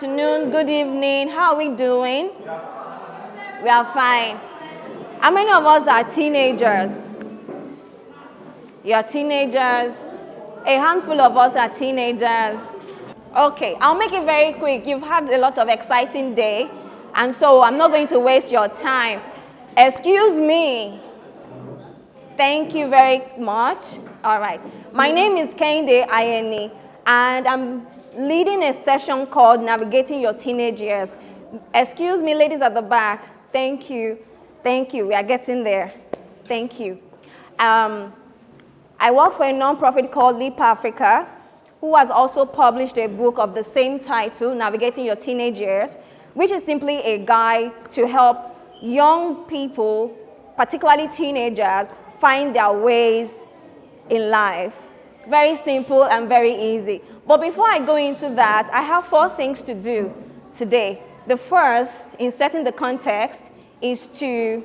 afternoon, good evening. How are we doing? We are fine. How many of us are teenagers? You're teenagers. A handful of us are teenagers. Okay, I'll make it very quick. You've had a lot of exciting day, and so I'm not going to waste your time. Excuse me. Thank you very much. All right. My name is Kehinde Ayeni, and I'm leading a session called Navigating Your Teenage Years. Excuse me, ladies at the back. Thank you. Thank you. We are getting there. Thank you. I work for a nonprofit called Leap Africa, who has also published a book of the same title, Navigating Your Teenage Years, which is simply a guide to help young people, particularly teenagers, find their ways in life. Very simple and very easy. But before I go into that, I have 4 things to do today. The first, in setting the context, is to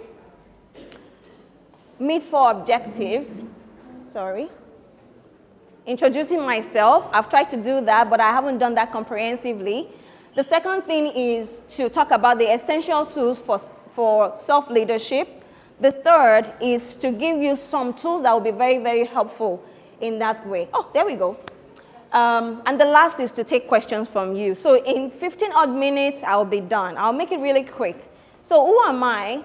meet 4 objectives. Introducing myself. I've tried to do that, but I haven't done that comprehensively. The second thing is to talk about the essential tools for self-leadership. The third is to give you some tools that will be very, very helpful in that way. Oh, there we go. And the last is to take questions from you. So in 15 odd minutes, I'll be done. I'll make it really quick. So who am I?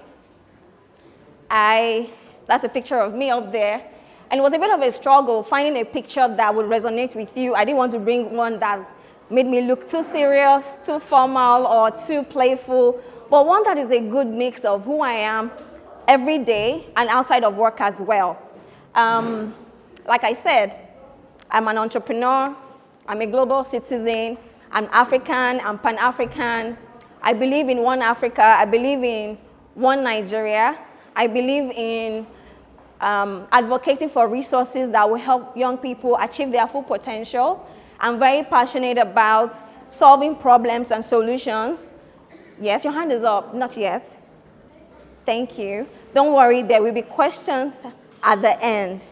That's a picture of me up there. And it was a bit of a struggle finding a picture that would resonate with you. I didn't want to bring one that made me look too serious, too formal, or too playful, but one that is a good mix of who I am every day and outside of work as well. Like I said, I'm an entrepreneur, I'm a global citizen, I'm African, I'm Pan-African. I believe in one Africa, I believe in one Nigeria, I believe in advocating for resources that will help young people achieve their full potential. I'm very passionate about solving problems and solutions. Yes, your hand is up, not yet. Thank you. Don't worry, there will be questions at the end.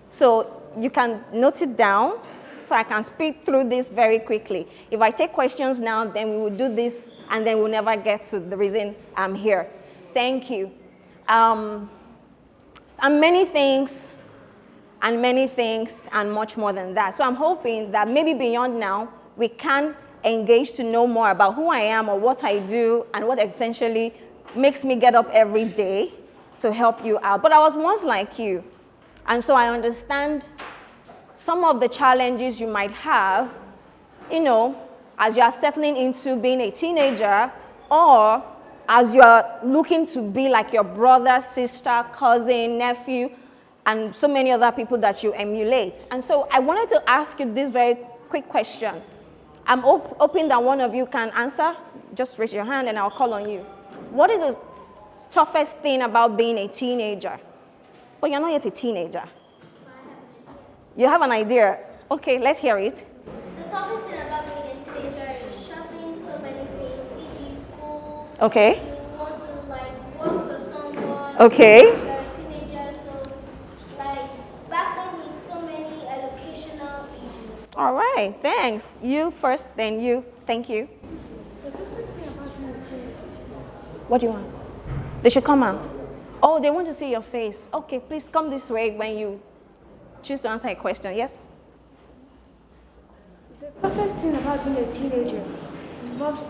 So you can note it down so I can speed through this very quickly. If I take questions now, then we will do this and then we'll never get to the reason I'm here. Thank you. And many things and much more than that. So I'm hoping that maybe beyond now, we can engage to know more about who I am or what I do and what essentially makes me get up every day to help you out. But I was once like you, and so I understand some of the challenges you might have, as you are settling into being a teenager, or as you are looking to be like your brother, sister, cousin, nephew, and so many other people that you emulate. And so I wanted to ask you this very quick question. I'm hoping that one of you can answer. Just raise your hand and I'll call on you. What is the toughest thing about being a teenager? But you're not yet a teenager. You have an idea. Okay, let's hear it. The toughest thing about being a teenager is shuttling so many things, e.g. school. Okay. You want to work for someone. Okay. You're a teenager, so battling with so many educational issues. All right, thanks. You first, then you. Thank you. The toughest thing about being a teenager. What do you want? They should come out. Oh, they want to see your face. Okay, please come this way when you choose to answer a question. Yes? The toughest thing about being a teenager involves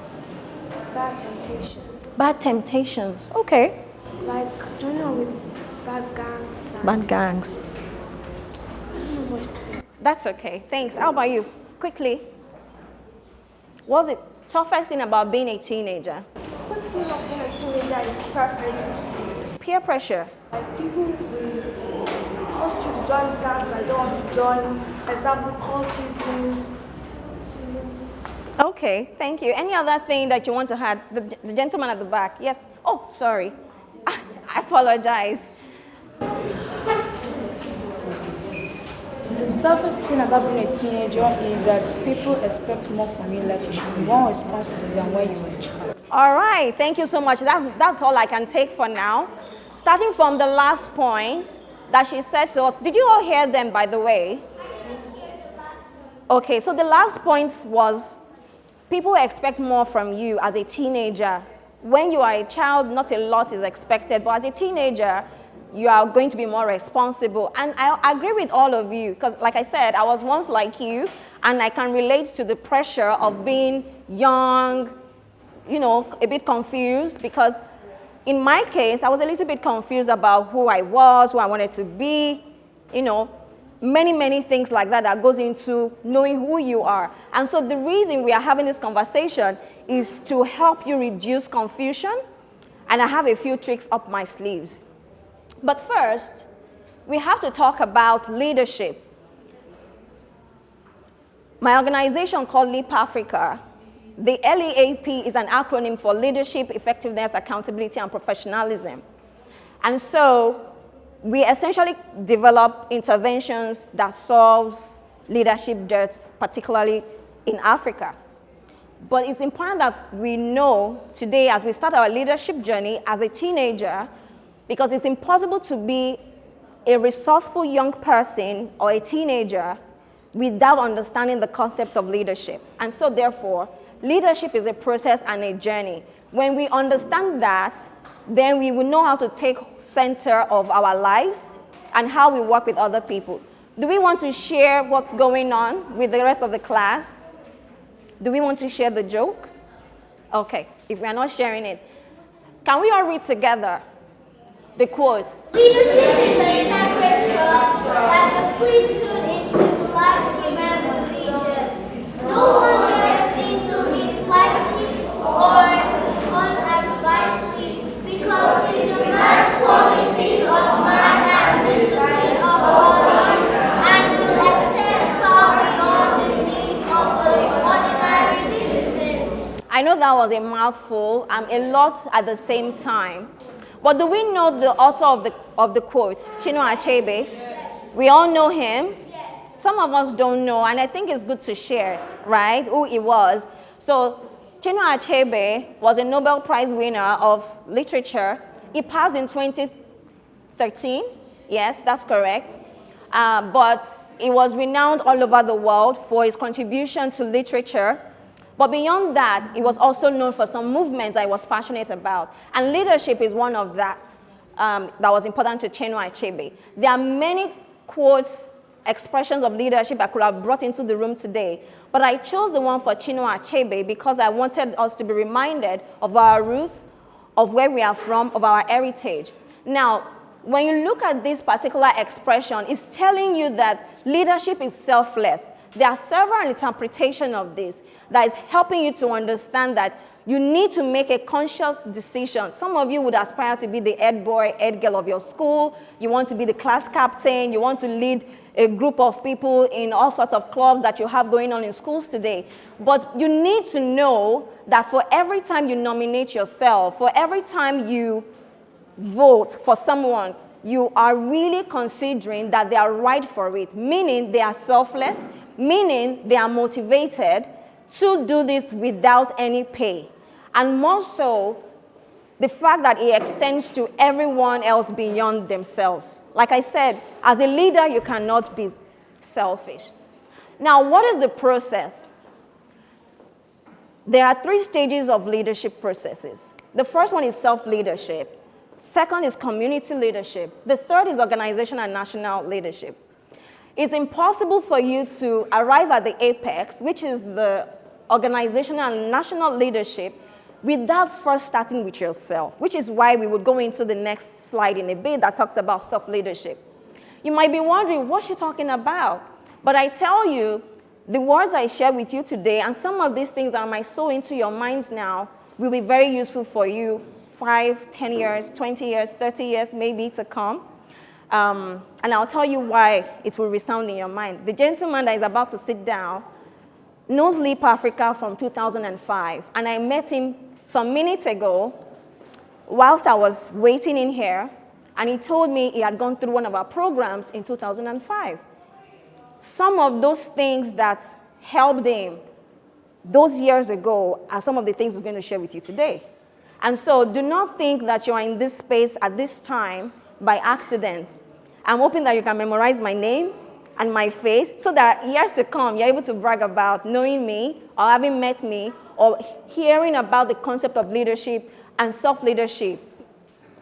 bad temptation. Bad temptations. Okay. Like joining with bad gangs. Bad gangs. I don't know what to say. That's okay. Thanks. How about you? Quickly. What's the toughest thing about being a teenager? What's going on being a teenager is peer pressure. Peer pressure. Like people force you to join gangs I don't want to join. Example, cultism. Okay, thank you. Any other thing that you want to add? The gentleman at the back. Yes. Oh, sorry. I apologize. The toughest thing about being a teenager is that people expect more from you, like you should be more responsible than when you were a child. All right, thank you so much. That's all I can take for now. Starting from the last point that she said to us. Did you all hear them, by the way? Okay, so the last point was People expect more from you as a teenager. When you are a child, not a lot is expected, but as a teenager, you are going to be more responsible. And I agree with all of you, because like I said, I was once like you, and I can relate to the pressure of being young, you know, a bit confused, because in my case, I was a little bit confused about who I was, who I wanted to be, you know, many things like that that goes into knowing who you are. And so the reason we are having this conversation is to help you reduce confusion, and I have a few tricks up my sleeves. But first, we have to talk about leadership. My organization called LEAP Africa, the LEAP is an acronym for Leadership, Effectiveness, Accountability, and Professionalism. And so we essentially develop interventions that solves leadership debt, particularly in Africa. But it's important that we know today, as we start our leadership journey as a teenager, because it's impossible to be a resourceful young person or a teenager without understanding the concepts of leadership. And so therefore, leadership is a process and a journey. When we understand that, then we will know how to take center of our lives and how we work with other people. Do we want to share what's going on with the rest of the class? Do we want to share the joke? Okay, if we are not sharing it, can we all read together the quote? Leadership is a sacred trust, like the priesthood in civilized human religions. No one gets into it lightly or unadvisedly, because it demands qualities of mind and discipline of body, and will extend far beyond the needs of the ordinary citizens. I know that was a mouthful and a lot at the same time. But do we know the author of the quote, Chinua Achebe? Yes. We all know him. Yes. Some of us don't know, and I think it's good to share, right, who he was. So Chinua Achebe was a Nobel Prize winner of literature. He passed in 2013. Yes, that's correct. But he was renowned all over the world for his contribution to literature. But beyond that, he was also known for some movements that he was passionate about. And leadership is one of that was important to Chinua Achebe. There are many quotes, expressions of leadership I could have brought into the room today. But I chose the one for Chinua Achebe because I wanted us to be reminded of our roots, of where we are from, of our heritage. Now, when you look at this particular expression, it's telling you that leadership is selfless. There are several interpretations of this that is helping you to understand that you need to make a conscious decision. Some of you would aspire to be the head boy, head girl of your school. You want to be the class captain. You want to lead a group of people in all sorts of clubs that you have going on in schools today. But you need to know that for every time you nominate yourself, for every time you vote for someone, you are really considering that they are right for it, meaning they are selfless, meaning they are motivated to do this without any pay. And more so, the fact that it extends to everyone else beyond themselves. Like I said, as a leader, you cannot be selfish. Now, what is the process? There are 3 stages of leadership processes. The first one is self-leadership. Second is community leadership. The third is organizational and national leadership. It's impossible for you to arrive at the apex, which is the organizational and national leadership, without first starting with yourself, which is why we would go into the next slide in a bit that talks about self-leadership. You might be wondering, what's she talking about? But I tell you, the words I share with you today, and some of these things that might sow into your minds now, will be very useful for you 5, 10 years, 20 years, 30 years maybe to come. And I'll tell you why it will resound in your mind. The gentleman that is about to sit down knows LEAP Africa from 2005. And I met him some minutes ago whilst I was waiting in here. And he told me he had gone through one of our programs in 2005. Some of those things that helped him those years ago are some of the things he's going to share with you today. And so do not think that you are in this space at this time by accident. I'm hoping that you can memorize my name. and my face, so that years to come, you're able to brag about knowing me or having met me or hearing about the concept of leadership and self-leadership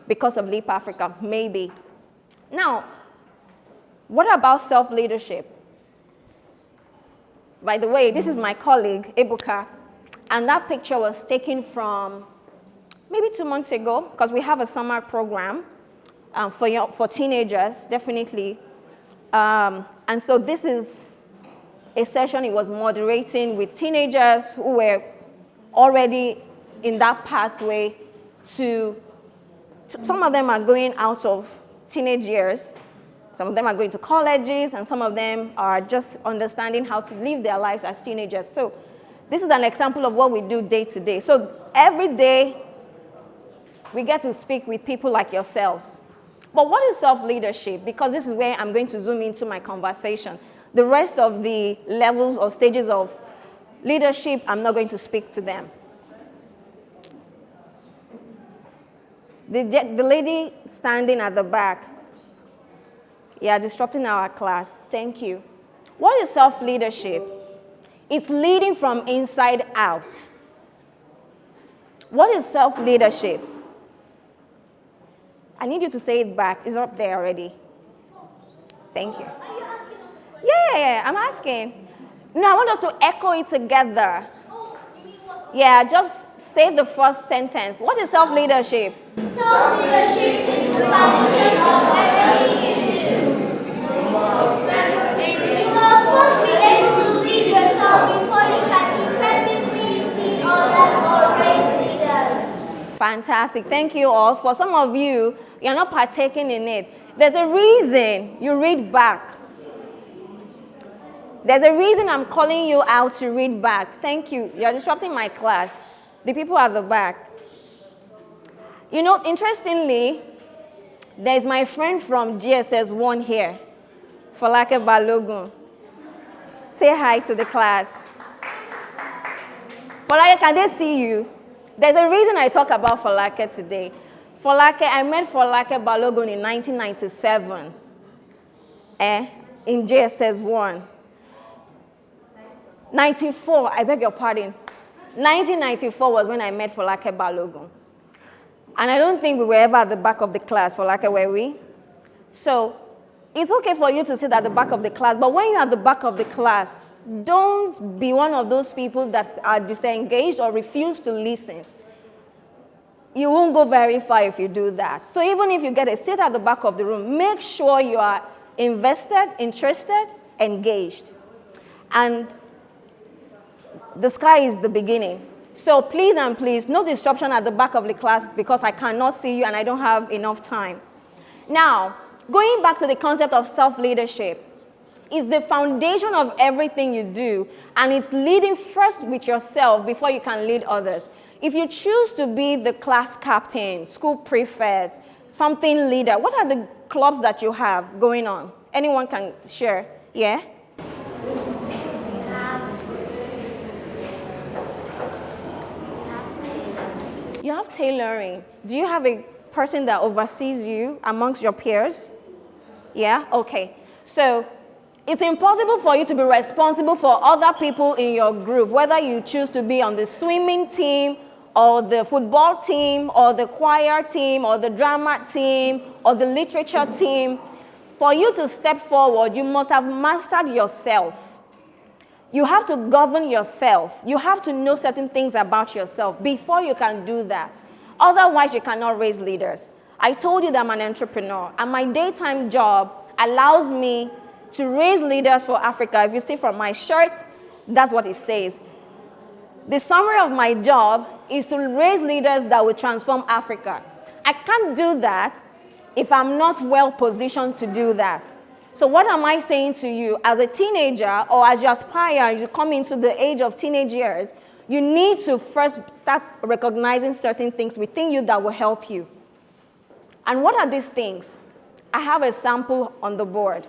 because of Leap Africa, maybe. Now, what about self-leadership? By the way, this is my colleague, Ebuka, and that picture was taken from maybe 2 months ago, because we have a summer program for teenagers, definitely. And so this is a session he was moderating with teenagers who were already in that pathway to some of them are going out of teenage years, some of them are going to colleges, and some of them are just understanding how to live their lives as teenagers. So this is an example of what we do day to day. So every day, we get to speak with people like yourselves. But what is self-leadership? Because this is where I'm going to zoom into my conversation. The rest of the levels or stages of leadership, I'm not going to speak to them. The lady standing at the back, yeah, disrupting our class. Thank you. What is self-leadership? It's leading from inside out. What is self-leadership? I need you to say it back. It's up there already. Thank you. Are you asking us a question? Yeah, I'm asking. No, I want us to echo it together. Oh, you mean what? Yeah, just say the first sentence. What is self-leadership? Self-leadership is the foundation of everything you do. You must first be able to lead yourself before you can effectively lead others or raise leaders. Fantastic. Thank you all. For some of you, you're not partaking in it. There's a reason you read back. There's a reason I'm calling you out to read back. Thank you. You're disrupting my class. The people at the back. You know, interestingly, there's my friend from GSS 1 here, Folake Balogun. Say hi to the class. Folake, can they see you? There's a reason I talk about Folake today. Folake, I met Folake Balogun in 1997 in JSS 1. 94, I beg your pardon. 1994 was when I met Folake Balogun. And I don't think we were ever at the back of the class, Folake, were we? So it's okay for you to sit at the back of the class, but when you're at the back of the class, don't be one of those people that are disengaged or refuse to listen. You won't go very far if you do that. So even if you get a seat at the back of the room, make sure you are invested, interested, engaged. And the sky is the beginning. So please and please, no disruption at the back of the class because I cannot see you and I don't have enough time. Now, going back to the concept of self-leadership, it's the foundation of everything you do, and it's leading first with yourself before you can lead others. If you choose to be the class captain, school prefect, something leader, what are the clubs that you have going on? Anyone can share? Yeah? You have tailoring. Do you have a person that oversees you amongst your peers? Yeah? Okay. So it's impossible for you to be responsible for other people in your group, whether you choose to be on the swimming team or the football team or the choir team or the drama team or the literature team. For you to step forward, you must have mastered yourself. You have to govern yourself. You have to know certain things about yourself before you can do that. Otherwise, you cannot raise leaders. I told you that I'm an entrepreneur, and my daytime job allows me to raise leaders for Africa. If you see from my shirt, that's what it says. The summary of my job is to raise leaders that will transform Africa. I can't do that if I'm not well positioned to do that. So what am I saying to you? As a teenager, or as you aspire, you come into the age of teenage years, you need to first start recognizing certain things within you that will help you. And what are these things? I have a sample on the board.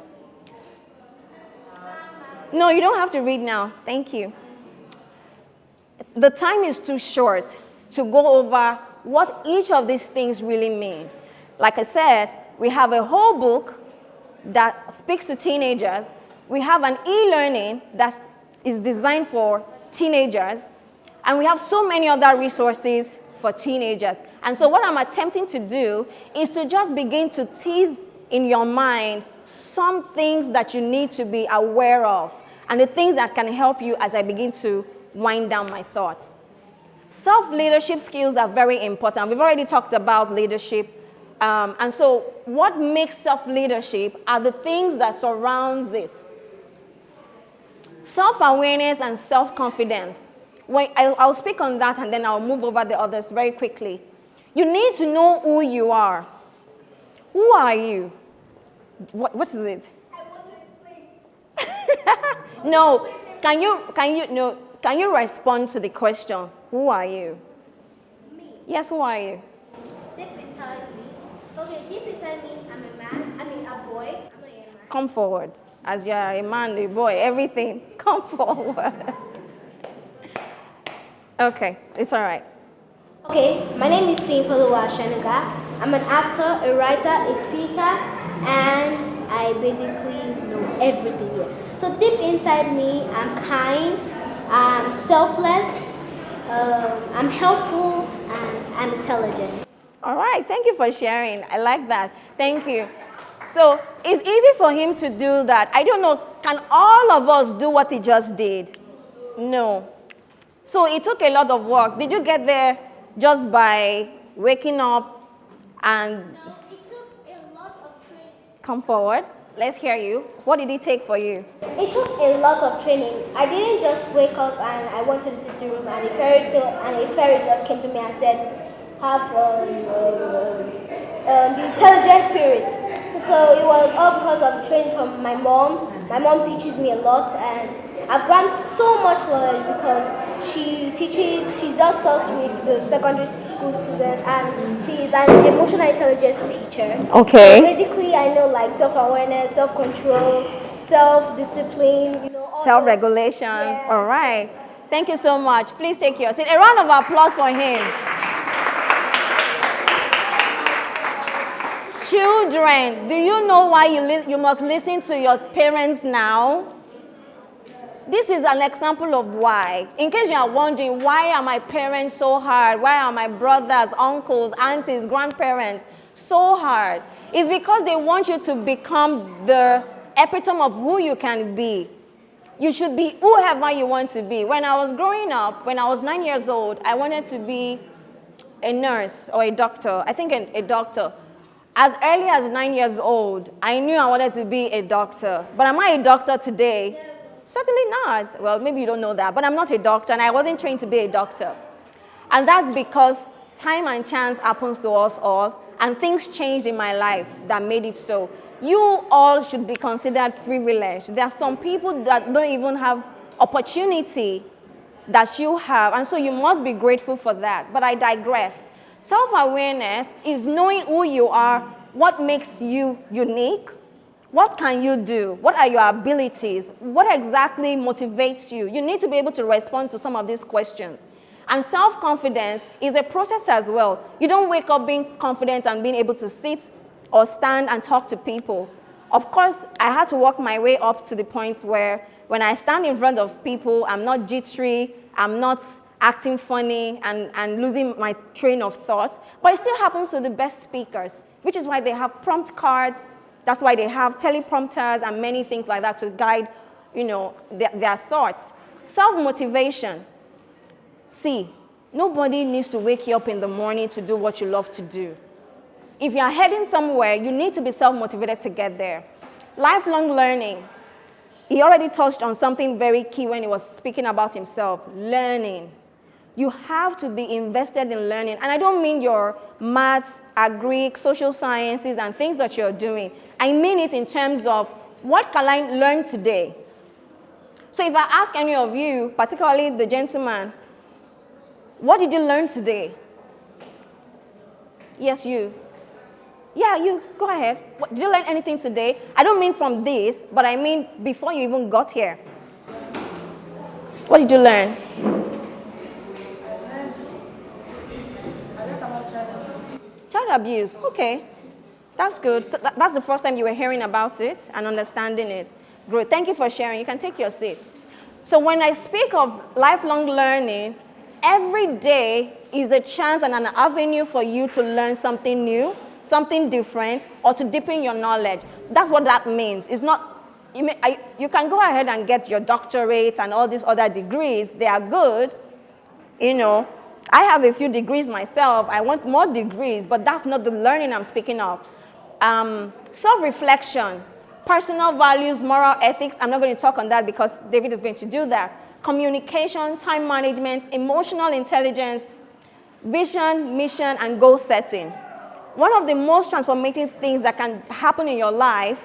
No, you don't have to read now. Thank you. The time is too short to go over what each of these things really mean. Like I said, we have a whole book that speaks to teenagers, We have an e-learning that is designed for teenagers, and we have so many other resources for teenagers. And so what I'm attempting to do is to just begin to tease in your mind some things that you need to be aware of, and the things that can help you as I begin to wind down my thoughts. Self-leadership skills are very important. We've already talked about leadership. And so what makes self-leadership are the things that surrounds it. Self-awareness and self-confidence. I'll speak on that and then I'll move over the others very quickly. You need to know who you are. Who are you? What is it? I want to explain. No. Can you respond to the question? Who are you? Me. Yes, who are you? Deep inside me. Okay, deep inside me, I'm a man. I mean, a boy. I'm not a man. Come forward. As you are a man, a boy, everything. Come forward. Okay, it's all right. Okay, my name is Fimfoluwa Shanuga. I'm an actor, a writer, a speaker, and I basically know everything here. So deep inside me, I'm kind, I'm selfless, I'm helpful, and I'm intelligent. All right, thank you for sharing. I like that. Thank you. So it's easy for him to do that. I don't know, can all of us do what he just did? No. So it took a lot of work. Did you get there just by waking up and... No, it took a lot of training. Come forward. Let's hear you. What did it take for you? It took a lot of training. I didn't just wake up and I went to the sitting room and a fairy just came to me and said, have the intelligent spirit. So it was all because of training from my mom. My mom teaches me a lot and I've gained so much knowledge because she does stuff with the secondary school students and she is an emotional intelligence teacher. Okay. So basically I know like self-awareness, self-control, self-discipline, all Self-regulation. Yes. All right. Thank you so much. Please take your seat. A round of applause for him. Children, do you know why you must listen to your parents now? This is an example of why. In case you are wondering, why are my parents so hard? Why are my brothers, uncles, aunties, grandparents so hard? It's because they want you to become the epitome of who you can be. You should be whoever you want to be. When I was growing up, when I was 9 years old, I wanted to be a nurse or a doctor. I think a doctor. As early as 9 years old, I knew I wanted to be a doctor. But am I a doctor today? Certainly not. Well, maybe you don't know that, but I'm not a doctor, and I wasn't trained to be a doctor. And that's because time and chance happens to us all, and things changed in my life that made it so. You all should be considered privileged. There are some people that don't even have opportunity that you have, and so you must be grateful for that. But I digress. Self-awareness is knowing who you are, what makes you unique, what can you do, what are your abilities, what exactly motivates you. You need to be able to respond to some of these questions. And self-confidence is a process as well. You don't wake up being confident and being able to sit or stand and talk to people. Of course, I had to work my way up to the point where when I stand in front of people, I'm not jittery, I'm not acting funny and losing my train of thought. But it still happens to the best speakers, which is why they have prompt cards. That's why they have teleprompters and many things like that to guide, their thoughts. Self-motivation. See, nobody needs to wake you up in the morning to do what you love to do. If you're heading somewhere, you need to be self-motivated to get there. Lifelong learning. He already touched on something very key when he was speaking about himself, learning. You have to be invested in learning. And I don't mean your maths, agri, social sciences, and things that you're doing. I mean it in terms of what can I learn today? So if I ask any of you, particularly the gentleman, what did you learn today? Yes, you. Yeah, you. Go ahead. Did you learn anything today? I don't mean from this, but I mean before you even got here. What did you learn? Child abuse. Okay. That's good. So that's the first time you were hearing about it and understanding it. Great. Thank you for sharing. You can take your seat. So when I speak of lifelong learning, every day is a chance and an avenue for you to learn something new, something different, or to deepen your knowledge. That's what that means. It's not, you can go ahead and get your doctorate and all these other degrees. They are good. You know, I have a few degrees myself. I want more degrees, but that's not the learning I'm speaking of. Self-reflection, personal values, moral ethics. I'm not going to talk on that because David is going to do that. Communication, time management, emotional intelligence, vision, mission, and goal setting. One of the most transformative things that can happen in your life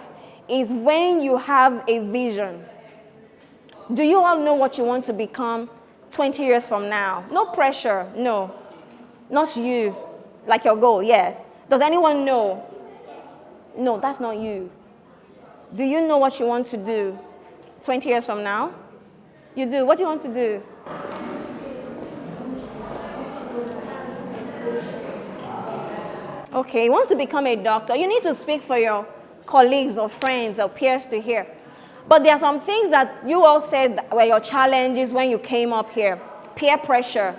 is when you have a vision. Do you all know what you want to become 20 years from now? No pressure, no. Not you, like your goal, yes. Does anyone know? No, that's not you. Do you know what you want to do 20 years from now? You do. What do you want to do? Okay, he wants to become a doctor. You need to speak for your colleagues or friends or peers to hear. But there are some things that you all said were your challenges when you came up here. Peer pressure.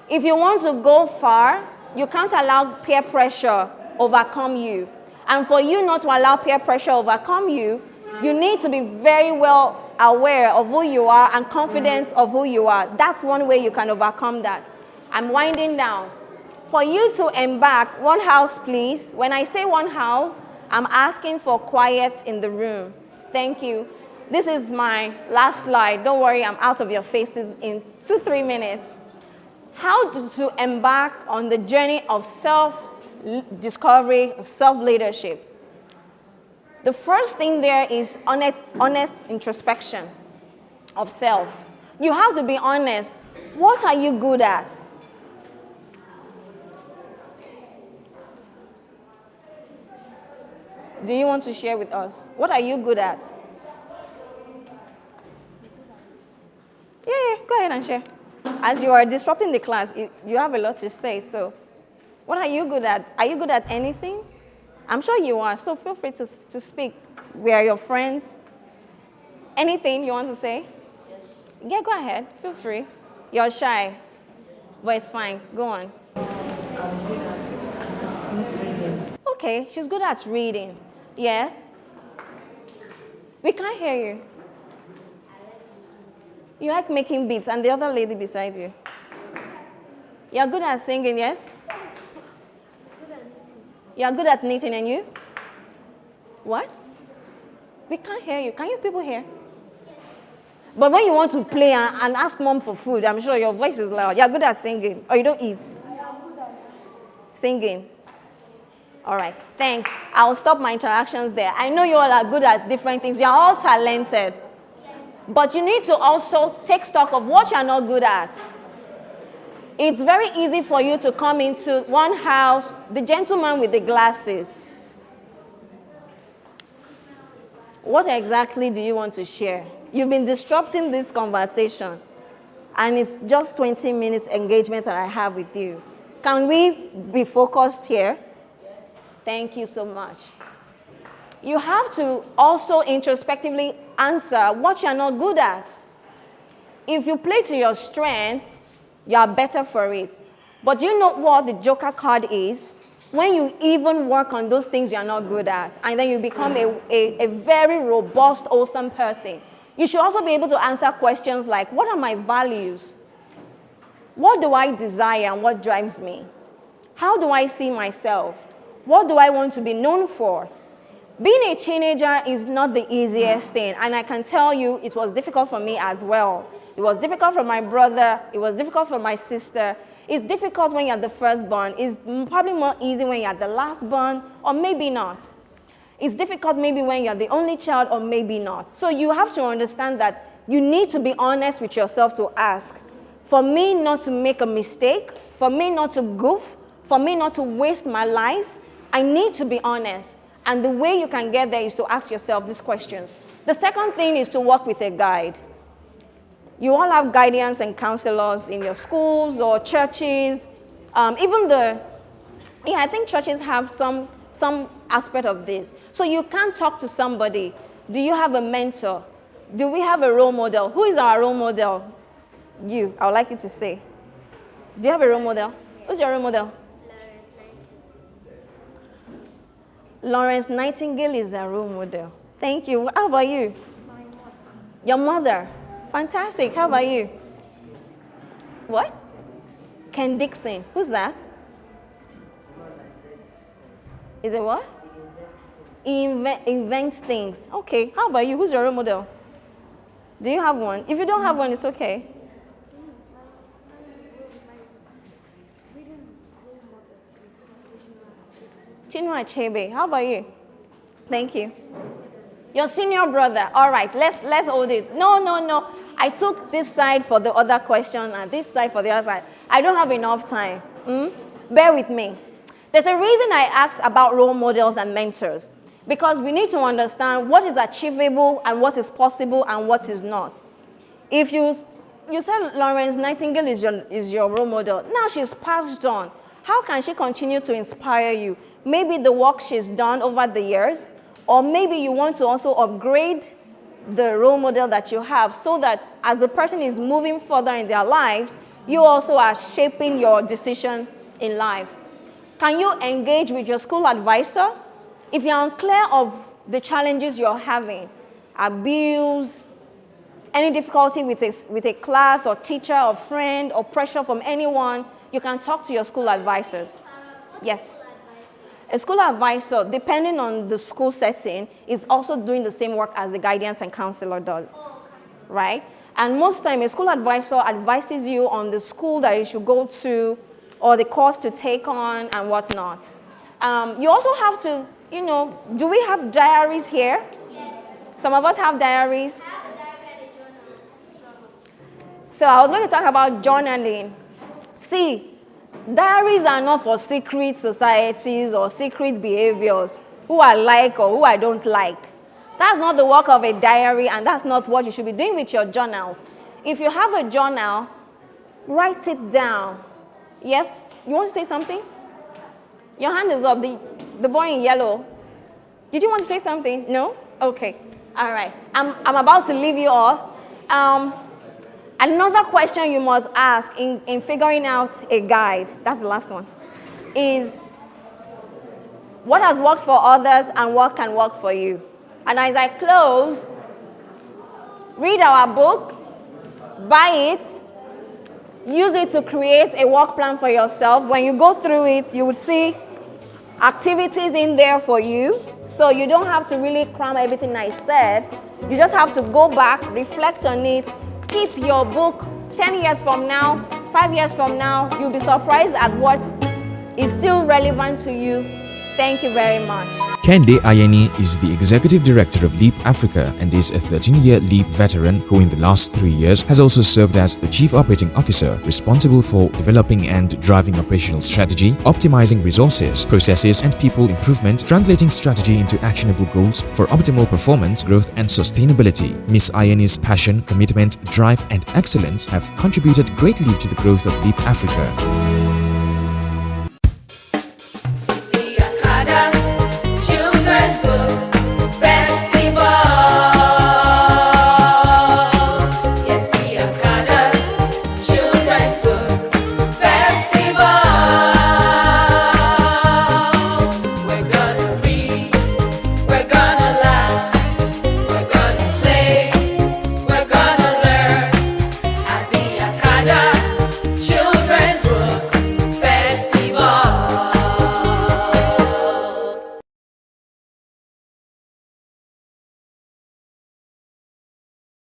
If you want to go far, you can't allow peer pressure overcome you. And for you not to allow peer pressure overcome you, you need to be very well aware of who you are and confident of who you are. That's one way you can overcome that. I'm winding down. For you to embark, one house please. When I say one house, I'm asking for quiet in the room. Thank you. This is my last slide. Don't worry, I'm out of your faces in 2-3 minutes. How to embark on the journey of self-discovery, self-leadership. The first thing there is honest introspection of self. You have to be honest. What are you good at? Do you want to share with us? What are you good at? Yeah, go ahead and share. As you are disrupting the class, you have a lot to say. So, what are you good at? Are you good at anything? I'm sure you are, so feel free to speak. We are your friends. Anything you want to say? Yes. Yeah, go ahead. Feel free. You're shy, but it's fine. Go on. I'm good at reading. Okay, she's good at reading. Yes? We can't hear you. You like making beats, and the other lady beside you. You're good at singing, yes? Good at knitting. You're good at knitting, and you? What? We can't hear you. Can you people hear? But when you want to play and ask mom for food, I'm sure your voice is loud. You're good at singing, or you don't eat? Singing. All right, thanks. I'll stop my interactions there. I know you all are good at different things. You're all talented. But you need to also take stock of what you're not good at. It's very easy for you to come into one house, the gentleman with the glasses. What exactly do you want to share? You've been disrupting this conversation, and it's just 20 minutes engagement that I have with you. Can we be focused here? Yes. Thank you so much. You have to also introspectively answer what you're not good at. If you play to your strength, you are better for it. But you know what the Joker card is? When you even work on those things you're not good at, and then you become a very robust, awesome person. You should also be able to answer questions like, what are my values? What do I desire and what drives me? How do I see myself? What do I want to be known for? Being a teenager is not the easiest thing, and I can tell you it was difficult for me as well. It was difficult for my brother. It was difficult for my sister. It's difficult when you're the firstborn. It's probably more easy when you're the lastborn, or maybe not. It's difficult maybe when you're the only child, or maybe not. So you have to understand that you need to be honest with yourself to ask. For me not to make a mistake, for me not to goof, for me not to waste my life, I need to be honest. And the way you can get there is to ask yourself these questions. The second thing is to work with a guide. You all have guidance and counselors in your schools or churches. I think churches have some aspect of this. So you can talk to somebody. Do you have a mentor? Do we have a role model? Who is our role model? You. I would like you to say. Do you have a role model? Who's your role model? Florence Nightingale is a role model. Thank you. How about you? My mother. Your mother. Fantastic. How about you? What? Ken Dixon. Who's that? Is it what? He invents things. Okay. How about you? Who's your role model? Do you have one? If you don't have one, it's okay. Chinua Achebe. How about you? Thank you. Your senior brother. All right, let's hold it. No. I took this side for the other question and this side for the other side. I don't have enough time. Bear with me. There's a reason I asked about role models and mentors. Because we need to understand what is achievable and what is possible and what is not. If you said Florence Nightingale is your role model, now she's passed on. How can she continue to inspire you? Maybe the work she's done over the years, or maybe you want to also upgrade the role model that you have so that as the person is moving further in their lives, you also are shaping your decision in life. Can you engage with your school advisor? If you're unclear of the challenges you're having, abuse, any difficulty with a class or teacher or friend or pressure from anyone, you can talk to your school advisors. Yes. A school advisor, depending on the school setting, is also doing the same work as the guidance and counselor does, right? And most time, a school advisor advises you on the school that you should go to or the course to take on and whatnot. You also have to, do we have diaries here? Yes. Some of us have diaries. I have a diary and a journal. So I was going to talk about journaling. See, diaries are not for secret societies or secret behaviors, who I like or who I don't like. That's not the work of a diary, and that's not what you should be doing with your journals. If you have a journal, write it down. Yes? You want to say something? Your hand is up. The boy in yellow. Did you want to say something? No? Okay. All right. I'm about to leave you all. Another question you must ask in figuring out a guide, that's the last one, is what has worked for others and what can work for you? And as I close, read our book, buy it, use it to create a work plan for yourself. When you go through it, you will see activities in there for you. So you don't have to really cram everything I said. You just have to go back, reflect on it, keep your book 10 years from now, 5 years from now. You'll be surprised at what is still relevant to you. Thank you very much. Kehinde Ayeni is the Executive Director of LEAP Africa and is a 13-year LEAP veteran who in the last 3 years has also served as the Chief Operating Officer responsible for developing and driving operational strategy, optimizing resources, processes and people improvement, translating strategy into actionable goals for optimal performance, growth and sustainability. Ms. Ayeni's passion, commitment, drive and excellence have contributed greatly to the growth of LEAP Africa.